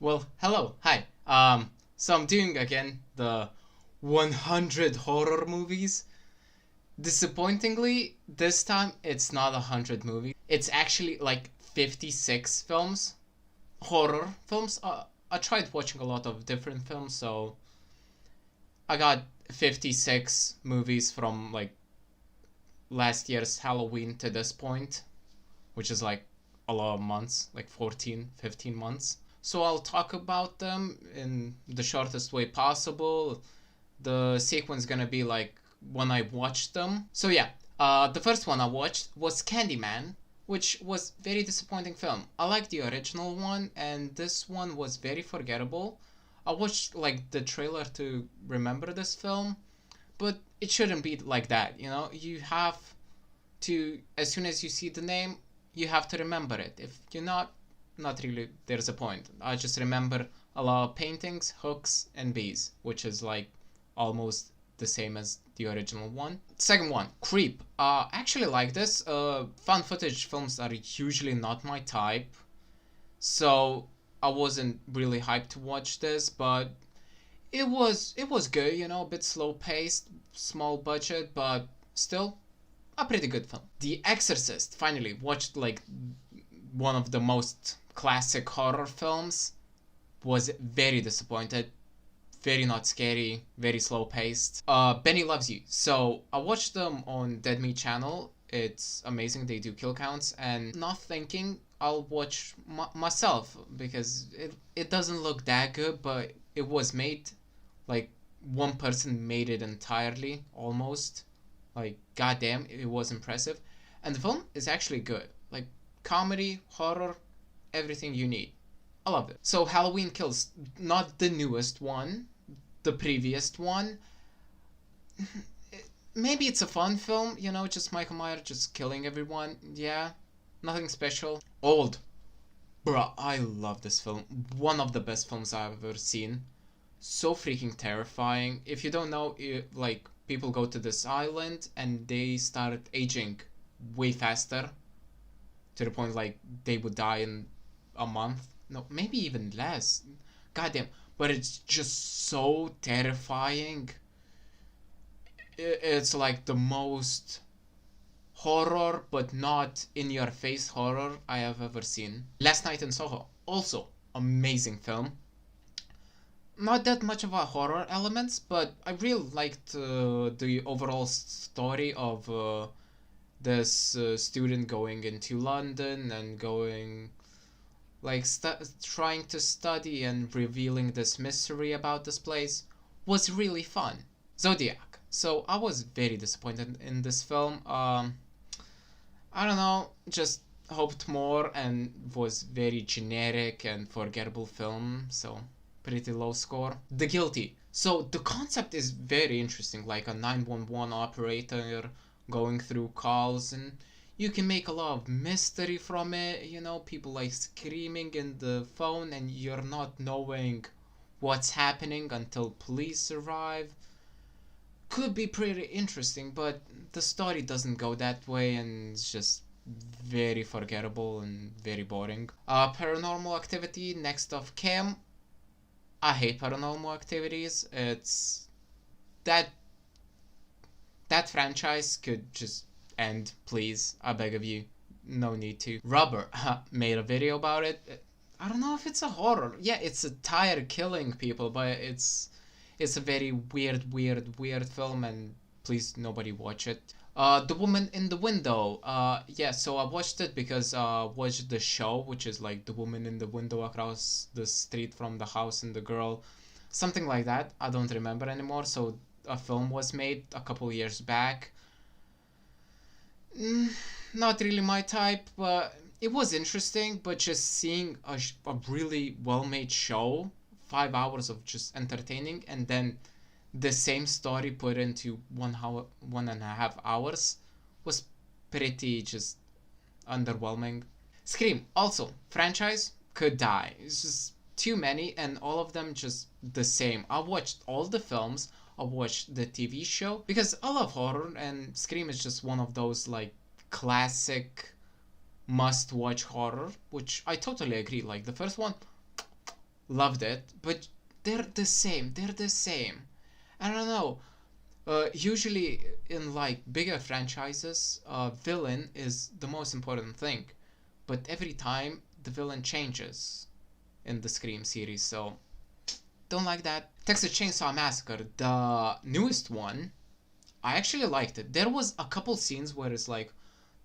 Well, hello, hi. So I'm doing again the 100 horror movies. Disappointingly, this time it's not 100 movies. It's actually like 56 films, horror films. I tried watching a lot of different films, so I got 56 movies from like last year's Halloween to this point, which is like a lot of months, like 14, 15 months. So I'll talk about them in the shortest way possible. The sequence gonna be like when I watched them. So yeah, the first one I watched was Candyman, which was very disappointing film. I liked the original one, and this one was very forgettable. I watched like the trailer to remember this film, but it shouldn't be like that. You have to, as soon as you see the name, you have to remember it. If you're not really, there's a point. I just remember a lot of paintings, hooks, and bees, which is like almost the same as the original one. Second one, Creep. Actually like this. Found footage films are usually not my type, so I wasn't really hyped to watch this, but it was good. A bit slow paced, small budget, but still a pretty good film. The Exorcist. Finally watched like one of the most classic horror films. Was very disappointed. Very not scary. Very slow paced. Benny Loves You. So I watched them on Dead Meat channel. It's amazing. They do kill counts, and not thinking I'll watch myself because it doesn't look that good, but it was made like one person made it entirely almost. Like, goddamn, it was impressive. And the film is actually good. Like, comedy, horror, everything you need. I loved it. So, Halloween Kills, not the newest one, the previous one. Maybe it's a fun film, just Michael Myers just killing everyone. Yeah, nothing special. Old. Bruh, I love this film. One of the best films I've ever seen. So freaking terrifying. If you don't know, like, people go to this island and they start aging way faster to the point like they would die in a month. No, maybe even less. Goddamn. But it's just so terrifying. It's like the most horror, but not in your face horror I have ever seen. Last Night in Soho. Also, amazing film. Not that much of a horror elements, but I really liked the overall story of this student going into London and going like trying to study and revealing this mystery about this place was really fun. Zodiac. So I was very disappointed in this film. I don't know, just hoped more and was very generic and forgettable film. So pretty low score. The Guilty. So the concept is very interesting, like a 911 operator going through calls, and you can make a lot of mystery from it. People like screaming in the phone, and you're not knowing what's happening until police arrive. Could be pretty interesting, but the story doesn't go that way, and it's just very forgettable and very boring. Paranormal Activity, Next of Kin. I hate Paranormal Activities. It's that that franchise could just end, please. I beg of you. No need to. Rubber made a video about it. I don't know if it's a horror. Yeah, it's a tire killing people, but it's a very weird film, and please nobody watch it. The Woman in the Window. Yeah, so I watched it because watched the show, which is like The Woman in the Window across the street from the house and the girl, something like that. I don't remember anymore. So a film was made a couple years back. Mm, Not really my type, but it was interesting. But just seeing a really well-made show, 5 hours of just entertaining, and then the same story put into 1 hour, 1.5 hours, was pretty just underwhelming. Scream, also franchise, could die. It's just too many, and all of them just the same. I watched all the films. I watched the TV show because I love horror, and Scream is just one of those like classic must watch horror, which I totally agree. Like the first one, loved it, but they're the same. They're the same. I don't know. Usually in like bigger franchises, villain is the most important thing, but every time the villain changes in the Scream series, so don't like that. Texas Chainsaw Massacre, the newest one, I actually liked it. There was a couple scenes where it's like,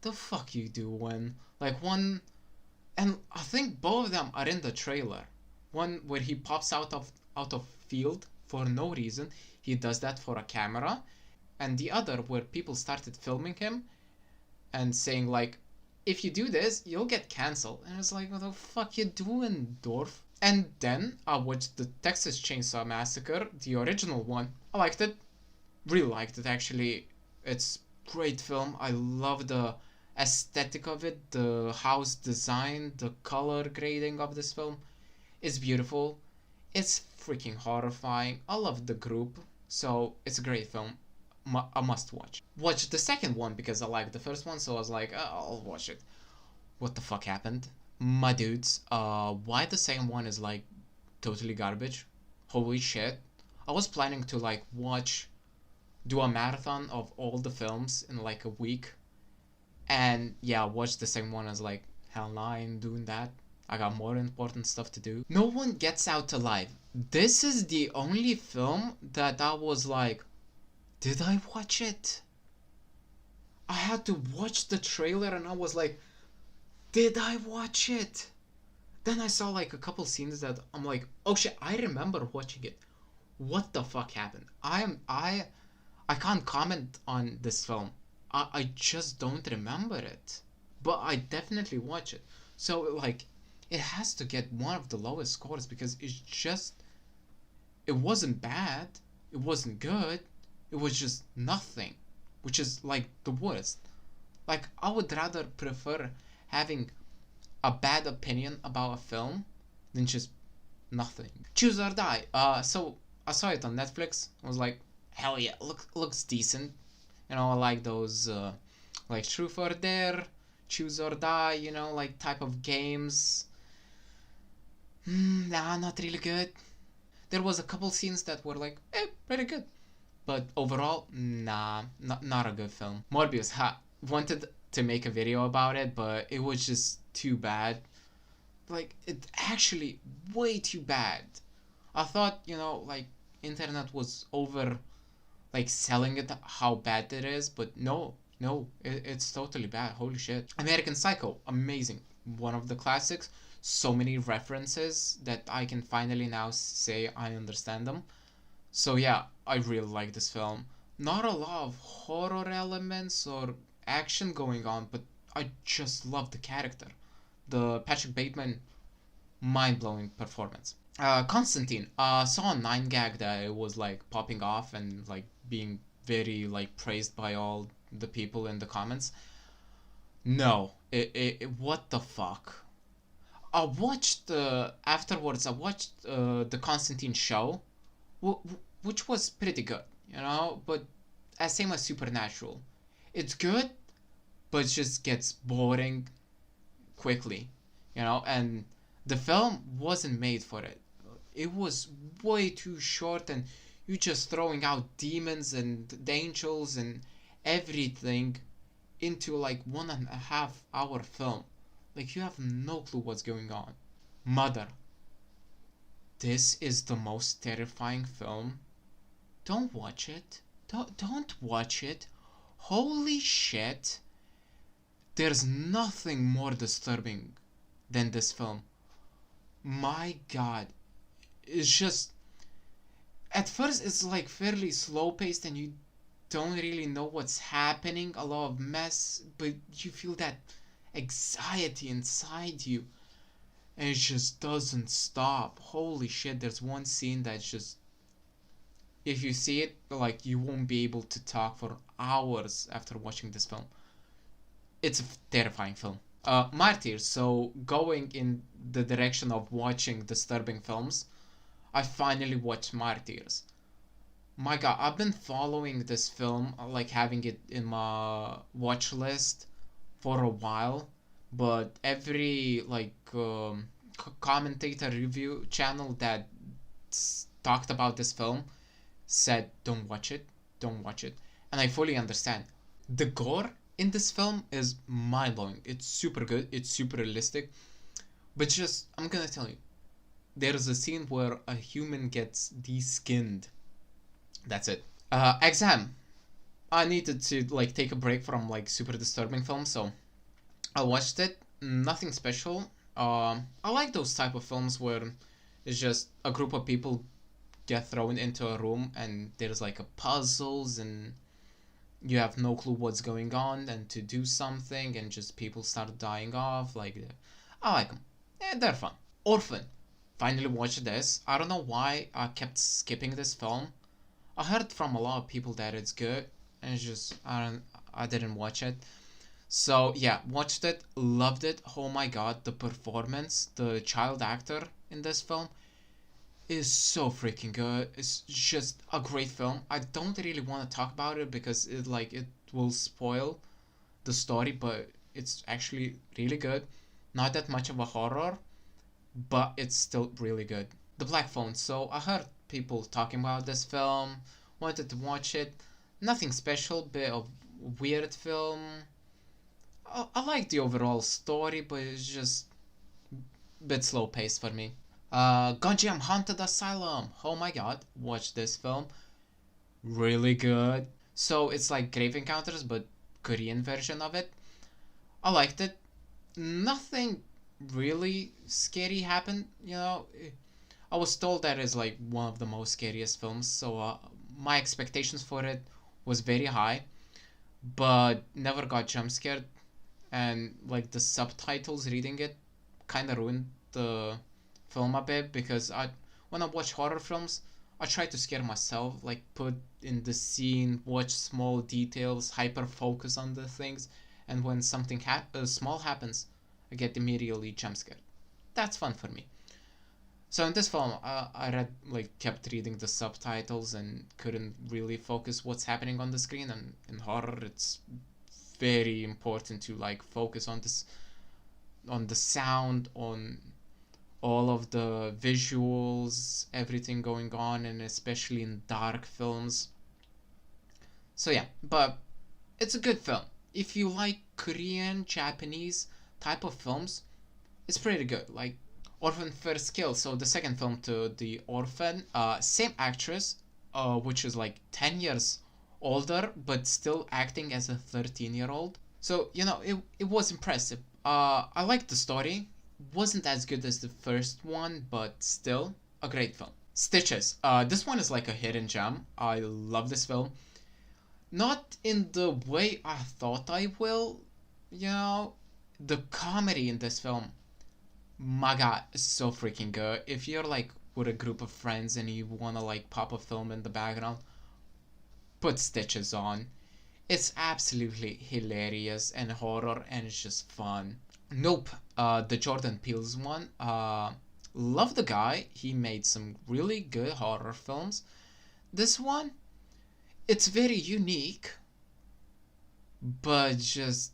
the fuck you doing? Like one, and I think both of them are in the trailer. One where he pops out of field for no reason. He does that for a camera, and the other where people started filming him and saying like, if you do this, you'll get canceled. And it's like, what the fuck you doing, Dorf? And then I watched the Texas Chainsaw Massacre, the original one. I liked it, really liked it actually. It's great film. I love the aesthetic of it, the house design, the color grading of this film is beautiful. It's freaking horrifying. I love the group, so it's a great film. A must watch. Watch the second one because I liked the first one, so I was like, oh, I'll watch it. What the fuck happened? My dudes, why the second one is like totally garbage? Holy shit. I was planning to like do a marathon of all the films in like a week. And yeah, watch the second one. I was like, hell no, I ain't doing that. I got more important stuff to do. No One Gets Out Alive. This is the only film that I was like, did I watch it? I had to watch the trailer and I was like, did I watch it? Then I saw like a couple scenes that I'm like, oh shit, I remember watching it. What the fuck happened? I can't comment on this film. I just don't remember it. But I definitely watch it. So like it has to get one of the lowest scores because it wasn't bad, it wasn't good, it was just nothing, which is like the worst. Like I would rather prefer having a bad opinion about a film than just nothing. Choose or Die. So I saw it on Netflix. I was like, hell yeah, looks decent. You know, I like those like Truth or Dare, Choose or Die. You know, like type of games. Nah, not really good. There was a couple scenes that were like, pretty good. But overall, nah, not a good film. Morbius, wanted to make a video about it, but it was just too bad. Like, it actually way too bad. I thought, like, internet was over, like, selling it how bad it is, but no, it's totally bad. Holy shit. American Psycho, amazing. One of the classics. So many references that I can finally now say I understand them. So yeah, I really like this film. Not a lot of horror elements or action going on, but I just love the character. The Patrick Bateman, mind-blowing performance. Constantine, saw a 9gag that it was like popping off and like being very like praised by all the people in the comments. No, what the fuck? I watched afterwards. I watched the Constantine show, which was pretty good, but as same as Supernatural, it's good, but it just gets boring quickly, and the film wasn't made for it. It was way too short, and you just throwing out demons and angels and everything into like 1.5 hour film. Like you have no clue what's going on. Mother. This is the most terrifying film. Don't watch it. Don't watch it. Holy shit. There's nothing more disturbing than this film. My god. It's just at first it's like fairly slow paced and you don't really know what's happening, a lot of mess, but you feel that anxiety inside you and it just doesn't stop. Holy shit, there's one scene that's just, if you see it, like you won't be able to talk for hours after watching this film. It's a terrifying film. Martyrs, so going in the direction of watching disturbing films, I finally watched Martyrs. My god, I've been following this film, like having it in my watch list for a while, but every like commentator review channel that talked about this film said, "Don't watch it, don't watch it," and I fully understand. The gore in this film is mind blowing. It's super good. It's super realistic. But just, I'm gonna tell you, there's a scene where a human gets de-skinned. That's it. Exam. I needed to like take a break from like super disturbing films, so I watched it. Nothing special. I like those type of films where it's just a group of people get thrown into a room and there's like a puzzles and you have no clue what's going on and to do something and just people start dying off. Like, I like them. Yeah, they're fun. Orphan. Finally watched this. I don't know why I kept skipping this film. I heard from a lot of people that it's good, and it's just I didn't watch it. So yeah, watched it, loved it. Oh my god, the performance, the child actor in this film is so freaking good. It's just a great film. I don't really want to talk about it because it will spoil the story, but it's actually really good. Not that much of a horror, but it's still really good. The Black Phone. So I heard people talking about this film, wanted to watch it. Nothing special, bit of weird film. I like the overall story, but it's just a bit slow paced for me. Gonjiam Haunted Asylum. Oh my god, watch this film. Really good. So it's like Grave Encounters, but Korean version of it. I liked it. Nothing really scary happened, you know. I was told that it's like one of the most scariest films, so my expectations for it was very high, but never got jump scared, and like the subtitles reading it kind of ruined the film a bit because when I watch horror films, I try to scare myself, like put in the scene, watch small details, hyper focus on the things, and when something small happens, I get immediately jump scared. That's fun for me. So in this film, I read kept reading the subtitles and couldn't really focus what's happening on the screen. And in horror, it's very important to like focus on this, on the sound, on all of the visuals, everything going on, and especially in dark films. So yeah, but it's a good film. If you like Korean, Japanese type of films, it's pretty good. Like Orphan First Kill, so the second film to The Orphan, same actress, which is like 10 years older, but still acting as a 13-year-old. So, you know, it was impressive. I liked the story. Wasn't as good as the first one, but still a great film. Stitches. This one is like a hidden gem. I love this film. Not in the way I thought I will, you know. The comedy in this film, my god, is so freaking good. If you're like with a group of friends and you wanna like pop a film in the background, put Stitches on. It's absolutely hilarious and horror and it's just fun. Nope, the Jordan Peele's one. Love the guy. He made some really good horror films. This one, it's very unique, but just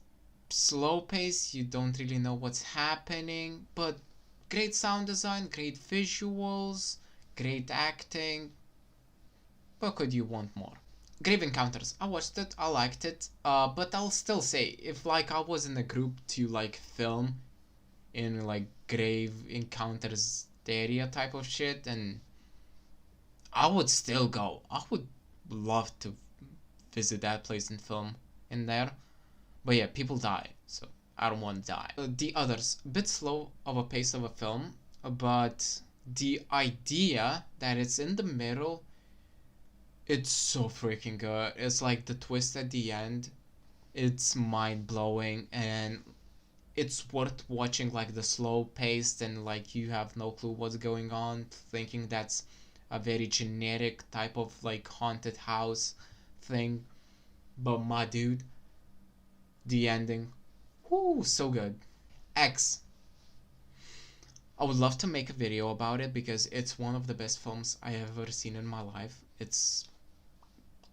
slow pace. You don't really know what's happening, but great sound design, great visuals, great acting. What could you want more? Grave Encounters. I watched it. I liked it. But I'll still say, if like I was in a group to like film in like Grave Encounters area type of shit, and I would still go. I would love to visit that place and film in there. But yeah, people die, so I don't want to die. The Others, a bit slow of a pace of a film, but the idea that it's in the middle, it's so freaking good. It's like the twist at the end, it's mind blowing, and it's worth watching like the slow paced and like you have no clue what's going on, thinking that's a very generic type of like haunted house thing. But my dude, the ending, whoo, so good. X. I would love to make a video about it because it's one of the best films I have ever seen in my life. It's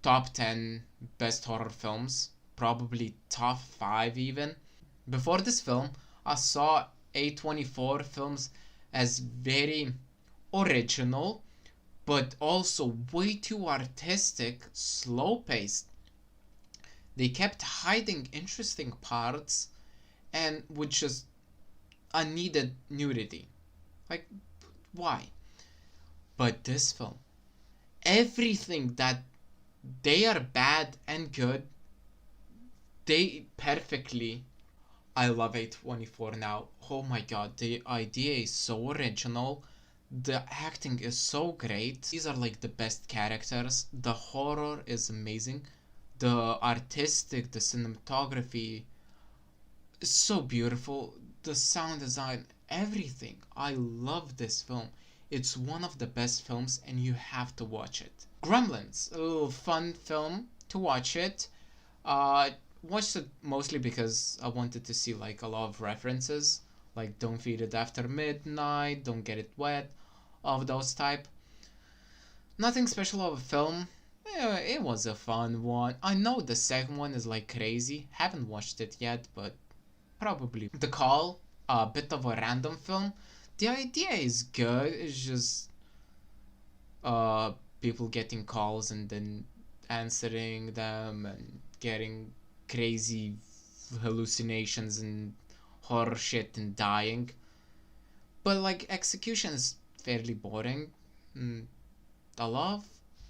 top 10 best horror films, probably top 5 even. Before this film, I saw A24 films as very original, but also way too artistic, slow paced. They kept hiding interesting parts and with just unneeded nudity. Like, why? But this film, everything that they are bad and good, they perfectly. I love A24 now. Oh my god, the idea is so original. The acting is so great. These are like the best characters. The horror is amazing. The artistic, the cinematography is so beautiful. The sound design, everything. I love this film. It's one of the best films and you have to watch it. Gremlins, a little fun film to watch it. Uh, Watched it mostly because I wanted to see like a lot of references, like Don't Feed It After Midnight, Don't Get It Wet, of those type. Nothing special of a film. It was a fun one. I know the second one is like crazy. Haven't watched it yet, but probably. The Call, a bit of a random film. The idea is good. It's just uh people getting calls and then answering them and getting crazy hallucinations and horror shit and dying. But like execution is fairly boring. Mm, a lot of,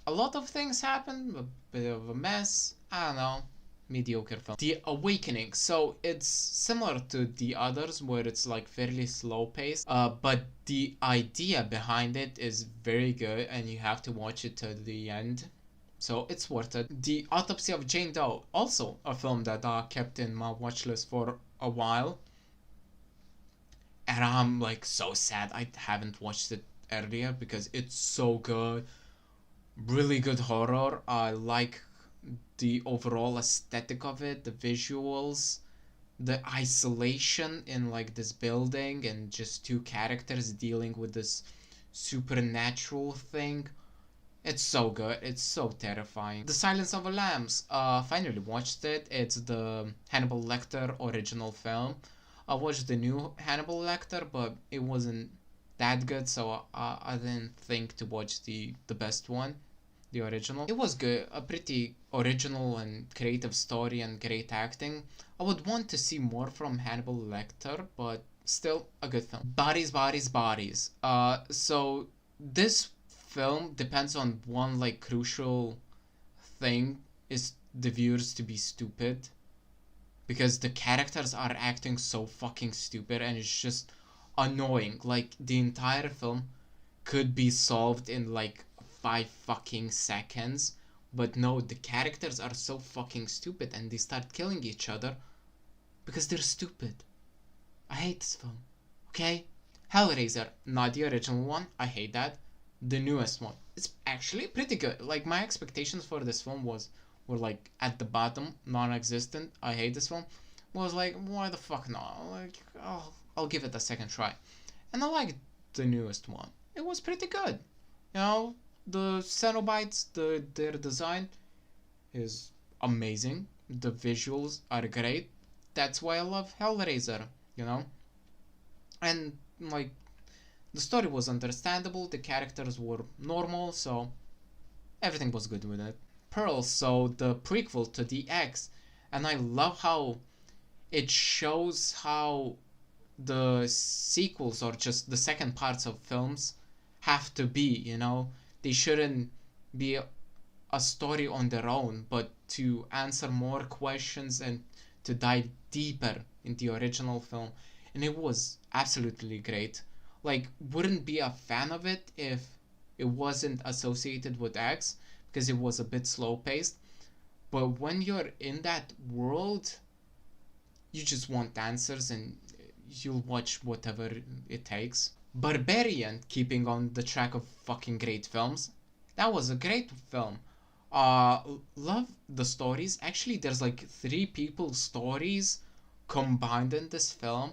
a lot of things happen, a bit of a mess. I don't know. Mediocre film. The Awakening. So it's similar to the others where it's like fairly slow paced. But the idea behind it is very good and you have to watch it to the end. So it's worth it. The Autopsy of Jane Doe, also a film that I kept in my watch list for a while. And I'm like so sad I haven't watched it earlier because it's so good. Really good horror. I like the overall aesthetic of it, the visuals, the isolation in like this building and just two characters dealing with this supernatural thing. It's so good. It's so terrifying. The Silence of the Lambs. Finally watched it. It's the Hannibal Lecter original film. I watched the new Hannibal Lecter, but it wasn't that good, so I didn't think to watch the best one, the original. It was good. A pretty original and creative story and great acting. I would want to see more from Hannibal Lecter, but still a good film. Bodies, Bodies, Bodies. So this film depends on one like crucial thing is the viewers to be stupid because the characters are acting so fucking stupid and it's just annoying. Like the entire film could be solved in like 5 fucking seconds, but no, the characters are so fucking stupid and they start killing each other because they're stupid. I hate this film. Okay? Hellraiser, not the original one. I hate that. The newest one. It's actually pretty good. Like my expectations for this film were like at the bottom, non-existent. I hate this film. Was like, why the fuck not? Like, I'll give it a second try. And I liked the newest one. It was pretty good. You know, the Cenobites, their design is amazing. The visuals are great. That's why I love Hellraiser, you know? And like the story was understandable, the characters were normal, so everything was good with it. Pearl, so the prequel to The X, and I love how it shows how the sequels or just the second parts of films have to be, you know? They shouldn't be a story on their own, but to answer more questions and to dive deeper in the original film. And it was absolutely great. Like, wouldn't be a fan of it if it wasn't associated with X because it was a bit slow paced. But when you're in that world, you just want answers and you'll watch whatever it takes. Barbarian, keeping on the track of fucking great films. That was a great film. Uh, love the stories. Actually, there's like three people's stories combined in this film,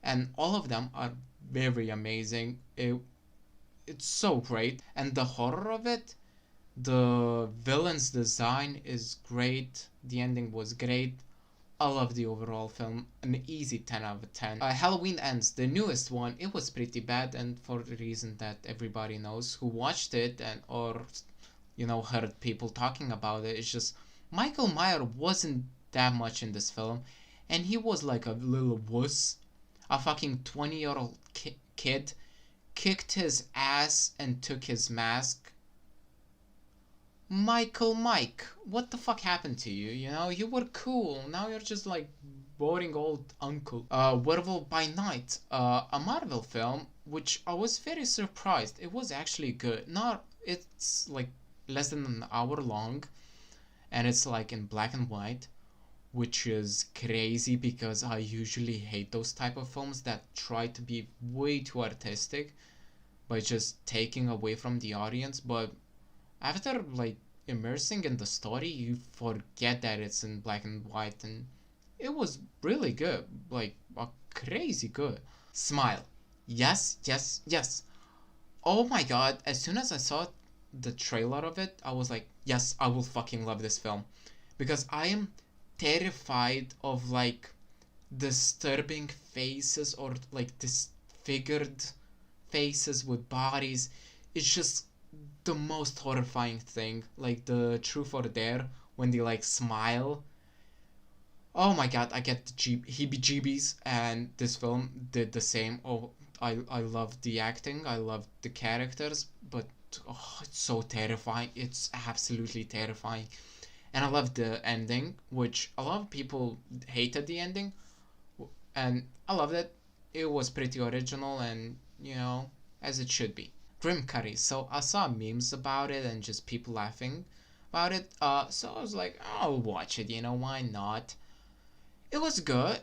and all of them are very amazing. It's so great, and the horror of it, the villain's design is great. The ending was great. I love the overall film. An easy 10 out of 10. Halloween Ends, the newest one, it was pretty bad, and for the reason that everybody knows who watched it and or heard people talking about it. It's just Michael Myers wasn't that much in this film, and he was like a little wuss. A fucking 20-year-old kid kicked his ass and took his mask. Mike, what the fuck happened to you? You were cool. Now you're just like boring old uncle. Werewolf by Night, a Marvel film, which I was very surprised. It was actually good. It's like less than an hour long, and it's like in black and white, which is crazy because I usually hate those type of films that try to be way too artistic by just taking away from the audience. But after like immersing in the story, you forget that it's in black and white, and it was really good, like crazy good. Smile, yes, yes, yes. Oh my god, as soon as I saw the trailer of it, I was like, yes, I will fucking love this film, because I am terrified of like disturbing faces or like disfigured faces with bodies. It's just the most horrifying thing. Like the Truth or Dare, when they like smile. Oh my god, I get the heebie-jeebies, and this film did the same. Oh, I love the acting, I love the characters, but oh, it's so terrifying. It's absolutely terrifying. And I love the ending, which a lot of people hated the ending, and I loved it. It was pretty original, and as it should be. Grim Curry. So I saw memes about it and just people laughing about it. So I was like, I'll watch it. Why not? It was good,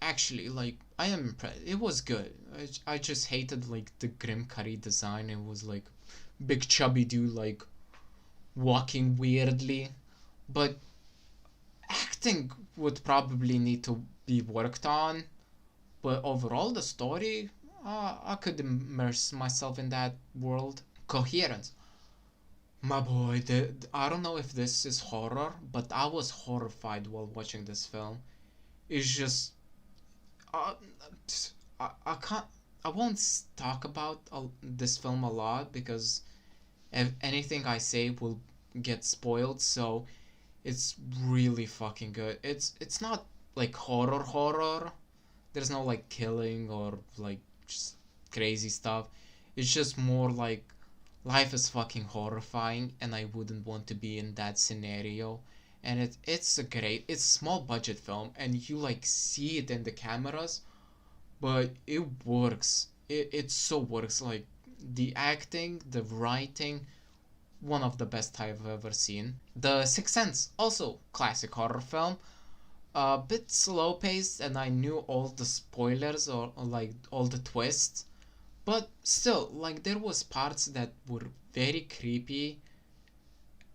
actually. Like, I am impressed. It was good. I just hated like the Grim Curry design. It was like big chubby dude like walking weirdly, but acting would probably need to be worked on. But overall, the story, I could immerse myself in that world. Coherence. My boy, I don't know if this is horror, but I was horrified while watching this film. It's just, uh, I can't, I won't talk about this film a lot because if anything I say will get spoiled. So it's really fucking good. It's not like horror. There's no like killing or like just crazy stuff. It's just more like life is fucking horrifying, and I wouldn't want to be in that scenario. And it's small budget film, and you like see it in the cameras, but it works. It so works. Like the acting, the writing, one of the best I've ever seen. The Sixth Sense, also classic horror film, a bit slow paced, and I knew all the spoilers or like all the twists, but still, like there was parts that were very creepy,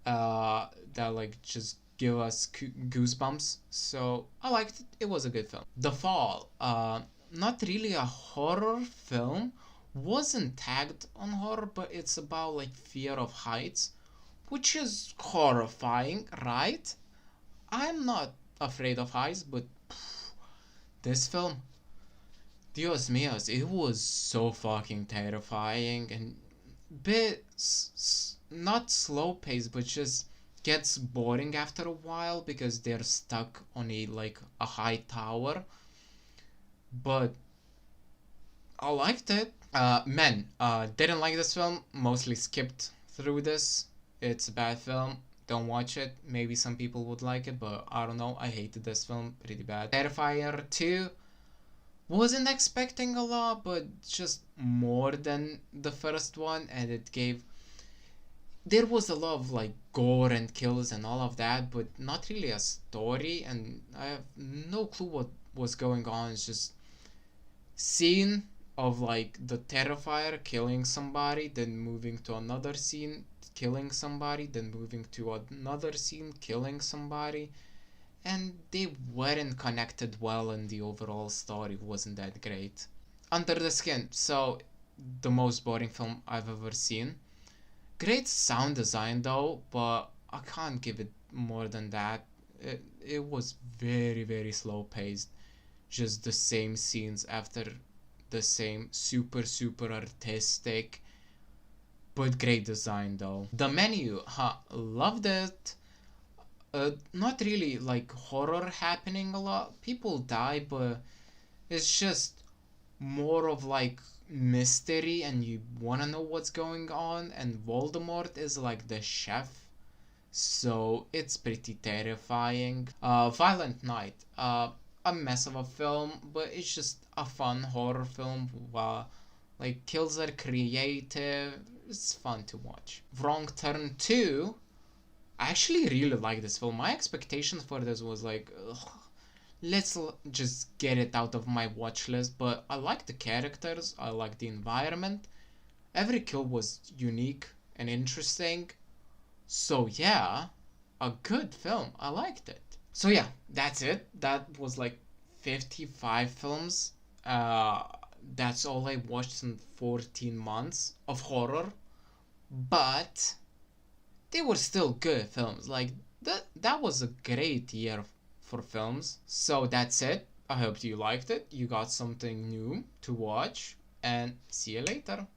that like just give us goosebumps. So I liked it. It was a good film. The Fall, not really a horror film, wasn't tagged on horror, but it's about like fear of heights, which is horrifying, right? I'm not afraid of heights, but this film, Dios míos, it was so fucking terrifying and bit not slow paced, but just gets boring after a while because they're stuck on a high tower. But I liked it. Men, didn't like this film. Mostly skipped through this. It's a bad film. Don't watch it. Maybe some people would like it, but I don't know. I hated this film pretty bad. Terrifier 2. Wasn't expecting a lot, but just more than the first one, and there was a lot of like gore and kills and all of that, but not really a story, and I have no clue what was going on. It's just scene of like the Terrifier killing somebody, then moving to another scene killing somebody, then moving to another scene killing somebody, and they weren't connected well, and the overall story wasn't that great. Under the Skin, so the most boring film I've ever seen. Great sound design though, but I can't give it more than that. It was very, very slow paced. Just the same scenes after the same, super, super artistic, but great design though. The menu, loved it. Not really like horror happening a lot. People die, but it's just more of like mystery and you want to know what's going on. And Voldemort is like the chef, so it's pretty terrifying. Violent Night, a mess of a film, but it's just a fun horror film. Like kills are creative. It's fun to watch. Wrong Turn 2. I actually really like this film. My expectations for this was like, ugh, just get it out of my watch list. But I like the characters. I like the environment. Every kill was unique and interesting. So yeah, a good film. I liked it. So yeah, that's it. That was like 55 films. Uh, that's all I watched in 14 months of horror. But they were still good films. Like that was a great year for films. So that's it. I hope you liked it. You got something new to watch and see you later.